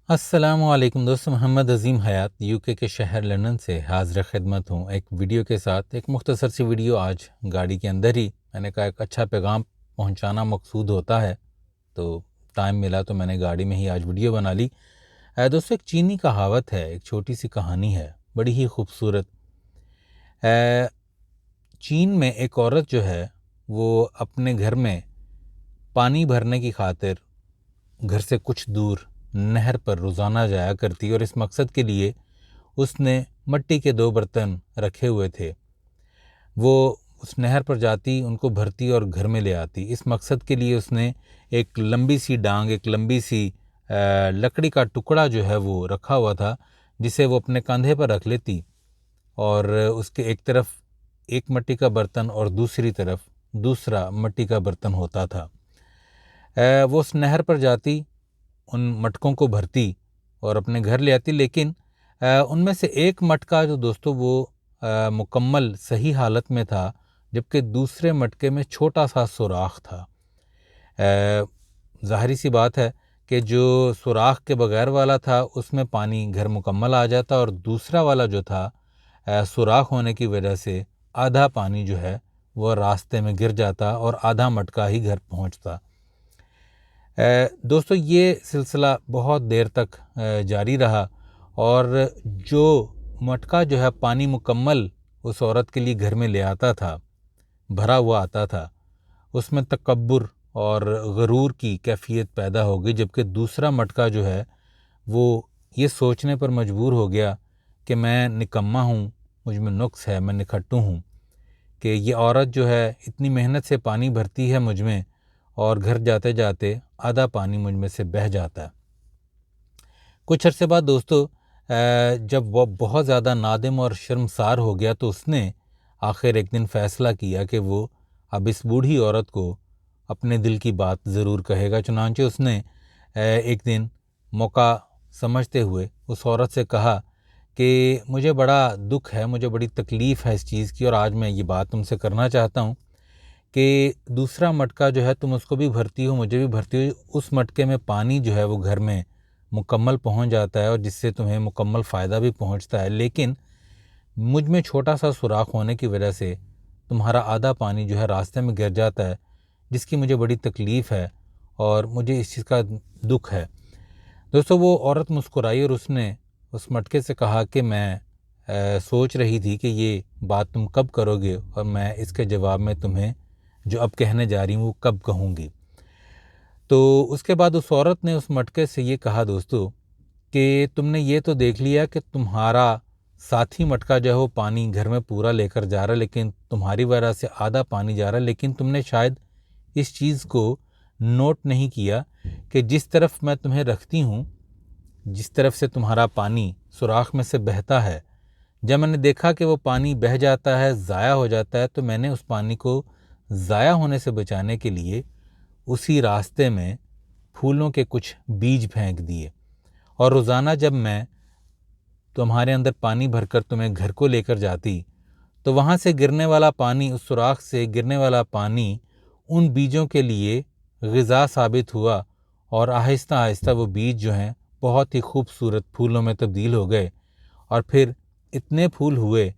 السلام علیکم دوست، محمد عظیم حیات یو کے شہر لندن سے حاضر خدمت ہوں ایک ویڈیو کے ساتھ۔ ایک مختصر سی ویڈیو آج گاڑی کے اندر ہی میں نے کہا ایک اچھا پیغام پہنچانا مقصود ہوتا ہے، تو ٹائم ملا تو میں نے گاڑی میں ہی آج ویڈیو بنا لی۔ دوستو، ایک چینی کہاوت ہے، ایک چھوٹی سی کہانی ہے، بڑی ہی خوبصورت۔ چین میں ایک عورت جو ہے وہ اپنے گھر میں پانی بھرنے کی خاطر گھر سے کچھ دور نہر پر روزانہ جایا کرتی، اور اس مقصد کے لیے اس نے مٹی کے 2 برتن رکھے ہوئے تھے۔ وہ اس نہر پر جاتی، ان کو بھرتی اور گھر میں لے آتی۔ اس مقصد کے لیے اس نے ایک لمبی سی ڈانگ، ایک لمبی سی لکڑی کا ٹکڑا جو ہے وہ رکھا ہوا تھا، جسے وہ اپنے کندھے پر رکھ لیتی، اور اس کے ایک طرف ایک مٹی کا برتن اور دوسری طرف دوسرا مٹی کا برتن ہوتا تھا۔ وہ اس نہر پر جاتی، ان مٹکوں کو بھرتی اور اپنے گھر لے آتی، لیکن ان میں سے ایک مٹکا جو دوستو وہ مکمل صحیح حالت میں تھا، جبکہ دوسرے مٹکے میں چھوٹا سا سوراخ تھا۔ ظاہری سی بات ہے کہ جو سوراخ کے بغیر والا تھا اس میں پانی گھر مکمل آ جاتا، اور دوسرا والا جو تھا سوراخ ہونے کی وجہ سے آدھا پانی جو ہے وہ راستے میں گر جاتا اور آدھا مٹکا ہی گھر پہنچتا۔ دوستو، یہ سلسلہ بہت دیر تک جاری رہا، اور جو مٹکا جو ہے پانی مکمل اس عورت کے لیے گھر میں لے آتا تھا، بھرا ہوا آتا تھا، اس میں تکبر اور غرور کی کیفیت پیدا ہو گئی، جبکہ دوسرا مٹکا جو ہے وہ یہ سوچنے پر مجبور ہو گیا کہ میں نکما ہوں، مجھ میں نقص ہے، میں نکھٹو ہوں، کہ یہ عورت جو ہے اتنی محنت سے پانی بھرتی ہے مجھ میں، اور گھر جاتے جاتے آدھا پانی مجھ میں سے بہہ جاتا ہے۔ کچھ عرصے بعد دوستو، جب وہ بہت زیادہ نادم اور شرمسار ہو گیا، تو اس نے آخر ایک دن فیصلہ کیا کہ وہ اب اس بوڑھی عورت کو اپنے دل کی بات ضرور کہے گا۔ چنانچہ اس نے ایک دن موقع سمجھتے ہوئے اس عورت سے کہا کہ مجھے بڑا دکھ ہے، مجھے بڑی تکلیف ہے اس چیز کی، اور آج میں یہ بات تم سے کرنا چاہتا ہوں کہ دوسرا مٹکا جو ہے تم اس کو بھی بھرتی ہو، مجھے بھی بھرتی ہو، اس مٹکے میں پانی جو ہے وہ گھر میں مکمل پہنچ جاتا ہے، اور جس سے تمہیں مکمل فائدہ بھی پہنچتا ہے، لیکن مجھ میں چھوٹا سا سوراخ ہونے کی وجہ سے تمہارا آدھا پانی جو ہے راستے میں گر جاتا ہے، جس کی مجھے بڑی تکلیف ہے اور مجھے اس چیز کا دکھ ہے۔ دوستو، وہ عورت مسکرائی اور اس نے اس مٹکے سے کہا کہ میں سوچ رہی تھی کہ یہ بات تم کب کرو گے، اور میں اس کے جواب میں تمہیں جو اب کہنے جا رہی ہوں وہ کب کہوں گی۔ تو اس کے بعد اس عورت نے اس مٹکے سے یہ کہا دوستو کہ تم نے یہ تو دیکھ لیا کہ تمہارا ساتھی مٹکا جو ہے وہ پانی گھر میں پورا لے کر جا رہا ہے، لیکن تمہاری وجہ سے آدھا پانی جا رہا ہے، لیکن تم نے شاید اس چیز کو نوٹ نہیں کیا کہ جس طرف میں تمہیں رکھتی ہوں، جس طرف سے تمہارا پانی سوراخ میں سے بہتا ہے، جب میں نے دیکھا کہ وہ پانی بہہ جاتا ہے، ضائع ہو جاتا ہے، تو میں نے اس پانی کو ضائع ہونے سے بچانے کے لیے اسی راستے میں پھولوں کے کچھ بیج پھینک دیے، اور روزانہ جب میں تمہارے اندر پانی بھر کر تمہیں گھر کو لے کر جاتی، تو وہاں سے گرنے والا پانی، اس سوراخ سے گرنے والا پانی ان بیجوں کے لیے غذا ثابت ہوا، اور آہستہ آہستہ وہ بیج جو ہیں بہت ہی خوبصورت پھولوں میں تبدیل ہو گئے، اور پھر اتنے پھول ہوئے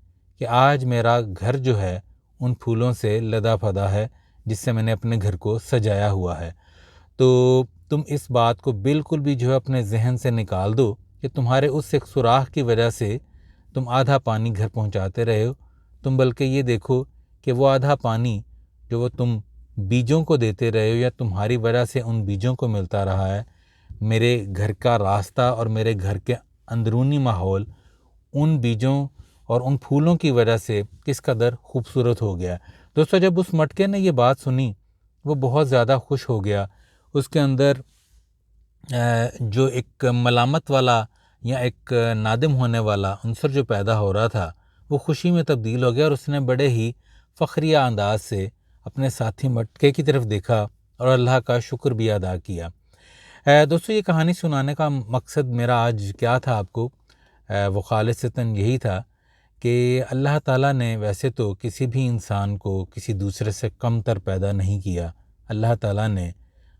کہ آج میرا گھر جو ہے ان پھولوں سے لدا پھدا ہے، جس سے میں نے اپنے گھر کو سجایا ہوا ہے۔ تو تم اس بات کو بالکل بھی جو ہے اپنے ذہن سے نکال دو کہ تمہارے اس ایک سوراخ کی وجہ سے تم آدھا پانی گھر پہنچاتے رہے ہو۔ تم بلکہ یہ دیکھو کہ وہ آدھا پانی جو وہ تم بیجوں کو دیتے رہے ہو، یا تمہاری وجہ سے ان بیجوں کو ملتا رہا ہے، میرے گھر کا راستہ اور میرے گھر کے اندرونی ماحول ان بیجوں اور ان پھولوں کی وجہ سے کس قدر خوبصورت ہو گیا۔ دوستو، جب اس مٹکے نے یہ بات سنی، وہ بہت زیادہ خوش ہو گیا۔ اس کے اندر جو ایک ملامت والا یا ایک نادم ہونے والا عنصر جو پیدا ہو رہا تھا، وہ خوشی میں تبدیل ہو گیا، اور اس نے بڑے ہی فخریہ انداز سے اپنے ساتھی مٹکے کی طرف دیکھا اور اللہ کا شکر بھی ادا کیا۔ دوستو، یہ کہانی سنانے کا مقصد میرا آج کیا تھا آپ کو، وہ خالصتاً یہی تھا کہ اللہ تعالیٰ نے ویسے تو کسی بھی انسان کو کسی دوسرے سے کم تر پیدا نہیں کیا۔ اللہ تعالیٰ نے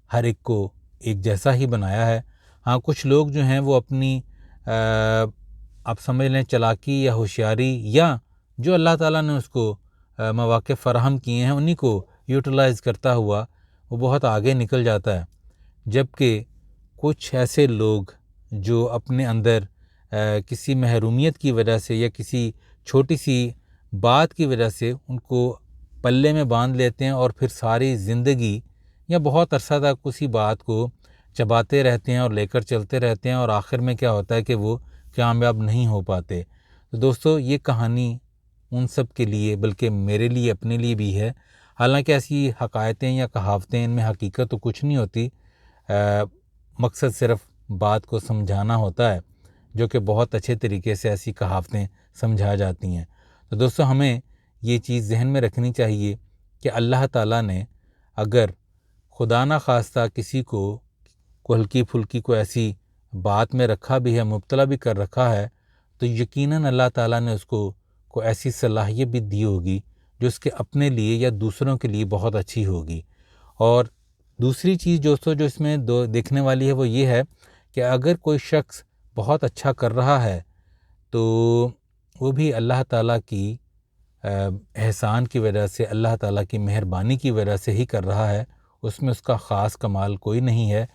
ہر ایک کو ایک جیسا ہی بنایا ہے۔ ہاں کچھ لوگ جو ہیں وہ اپنی آپ سمجھ لیں چلاکی یا ہوشیاری یا جو اللہ تعالیٰ نے اس کو مواقع فراہم کیے ہیں انہی کو یوٹیلائز کرتا ہوا وہ بہت آگے نکل جاتا ہے، جبکہ کچھ ایسے لوگ جو اپنے اندر کسی محرومیت کی وجہ سے یا کسی چھوٹی سی بات کی وجہ سے ان کو پلے میں باندھ لیتے ہیں اور پھر ساری زندگی یا بہت عرصہ تک اسی بات کو چباتے رہتے ہیں اور لے کر چلتے رہتے ہیں، اور آخر میں کیا ہوتا ہے کہ وہ کامیاب نہیں ہو پاتے۔ تو دوستو یہ کہانی ان سب کے لیے بلکہ میرے لیے اپنے لیے بھی ہے، حالانکہ ایسی حکایتیں یا کہاوتیں ان میں حقیقت تو کچھ نہیں ہوتی، مقصد صرف بات کو سمجھانا ہوتا ہے، جو کہ بہت اچھے طریقے سے ایسی کہاوتیں سمجھا جاتی ہیں۔ تو دوستو ہمیں یہ چیز ذہن میں رکھنی چاہیے کہ اللہ تعالیٰ نے اگر خدا نہ خواستہ کسی کو ہلکی پھلکی کو ایسی بات میں رکھا بھی ہے، مبتلا بھی کر رکھا ہے، تو یقیناً اللہ تعالیٰ نے اس کو ایسی صلاحیت بھی دی ہوگی جو اس کے اپنے لیے یا دوسروں کے لیے بہت اچھی ہوگی۔ اور دوسری چیز دوستو جو اس میں دیکھنے والی ہے وہ یہ ہے کہ اگر کوئی شخص بہت اچھا کر رہا ہے تو وہ بھی اللہ تعالیٰ کی احسان کی وجہ سے، اللہ تعالیٰ کی مہربانی کی وجہ سے ہی کر رہا ہے، اس میں اس کا خاص کمال کوئی نہیں ہے۔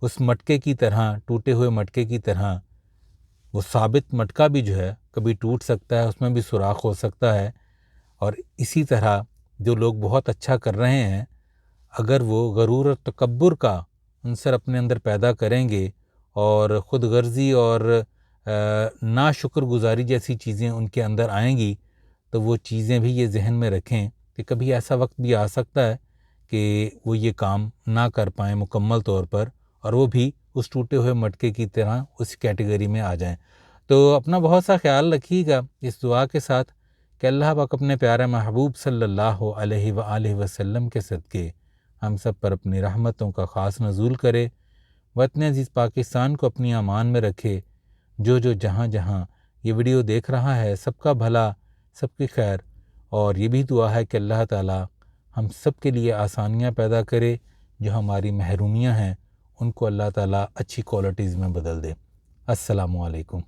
اس مٹکے کی طرح، ٹوٹے ہوئے مٹکے کی طرح وہ ثابت مٹکا بھی جو ہے کبھی ٹوٹ سکتا ہے، اس میں بھی سوراخ ہو سکتا ہے۔ اور اسی طرح جو لوگ بہت اچھا کر رہے ہیں اگر وہ غرور اور تکبر کا عنصر اپنے اندر پیدا کریں گے اور خود غرضی اور ناشکر گزاری جیسی چیزیں ان کے اندر آئیں گی، تو وہ چیزیں بھی یہ ذہن میں رکھیں کہ کبھی ایسا وقت بھی آ سکتا ہے کہ وہ یہ کام نہ کر پائیں مکمل طور پر، اور وہ بھی اس ٹوٹے ہوئے مٹکے کی طرح اس کیٹیگری میں آ جائیں۔ تو اپنا بہت سا خیال رکھیے گا اس دعا کے ساتھ کہ اللہ پاک اپنے پیارے محبوب صلی اللہ علیہ وآلہ وسلم کے صدقے ہم سب پر اپنی رحمتوں کا خاص نزول کرے، وطن عزیز پاکستان کو اپنی امان میں رکھے، جو جہاں جہاں یہ ویڈیو دیکھ رہا ہے سب کا بھلا، سب کی خیر، اور یہ بھی دعا ہے کہ اللہ تعالی ہم سب کے لیے آسانیاں پیدا کرے، جو ہماری محرومیاں ہیں ان کو اللہ تعالی اچھی کوالٹیز میں بدل دے۔ السلام علیکم۔